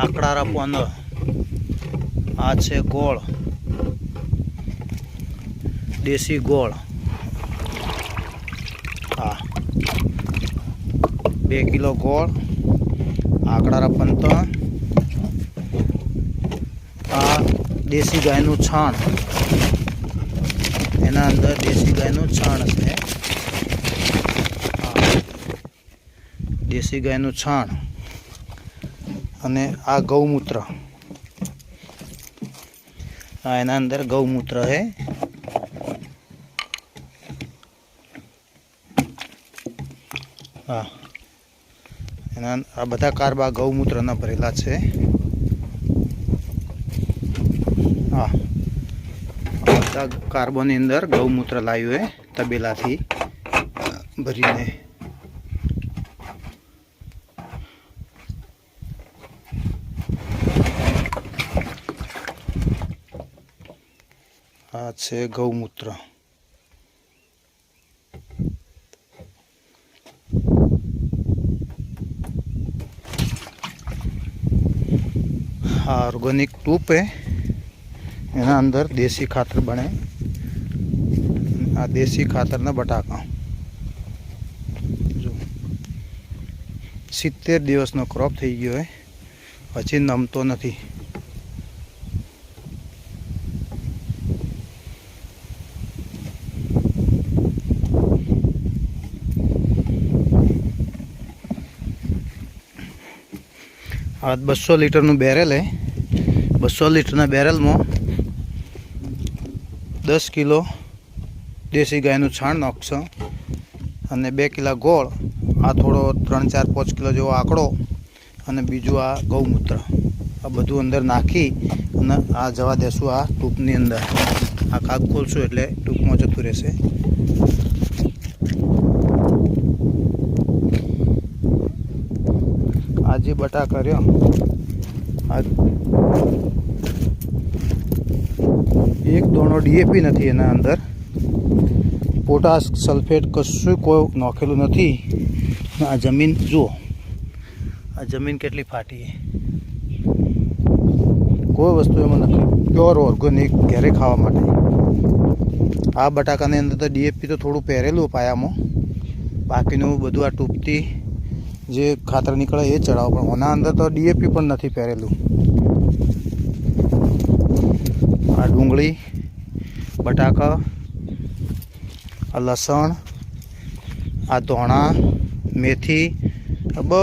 આકડારા પોંદ આ છે ગોળ, દેશી ગોળ. હા, 2 કિલો ગોળ, આકડારા પંત. આ દેશી ગાયનું છાણ, એના અંદર દેશી ગાયનું છાણ છે. દેશી ગાયનું છાણ અને આ ગૌમૂત્ર. હા, એના અંદર ગૌમૂત્ર છે. હા, એના આ બધા કારબા ગૌમૂત્રના ભરેલા છે. હા, બધા કાર્બોની અંદર ગૌમૂત્ર લાવ્યું છે તબેલાથી ભરીને. આ છે ગૌમૂત્ર. આ ઓર્ગેનિક ટૂપ है, એના અંદર દેશી ખાતર બને. આ દેશી ખાતરના બટાકા જો 70 દિવસનો ક્રોપ થઈ ગયો है, પછી નમતો નથી. આ 200 લીટરનું બેરેલ है. 200 લીટરના બેરેલમાં 10 કિલો દેશી ગાયનું છાણ નાખશો અને 2 કિલો ગોળ, આ થોડો 3-4-5 કિલો જેવો આંકડો અને બીજું આ ગૌમૂત્ર. આ બધું અંદર નાખી અને આ જવા દેશું આ ટૂંપની અંદર. આ કાગ ખોલશું એટલે ટૂંપમાં જતું રહેશે. આ જે બટાકા રહ્યો, આ એક દોણો ડીએપી નથી એના અંદર, પોટાશ સલ્ફેટ કશું કોઈ નાખેલું નથી. આ જમીન જુઓ, આ જમીન કેટલી ફાટી છે. કોઈ વસ્તુ એમાં નથી, પ્યોર ઓર્ગેનિક ઘરે ખાવા માટે. આ બટાકાની અંદર તો ડીએપી તો થોડું પહેરેલું પાયામાં, બાકીનું બધું આ ટૂંપથી જે ખાતર નીકળે એ ચડાવો, પણ ઓના અંદર તો ડીએપી પણ નથી પહેરેલું. આ ડુંગળી, બટાકા, આ લસણ, આ ધોણા, મેથી, આ બધું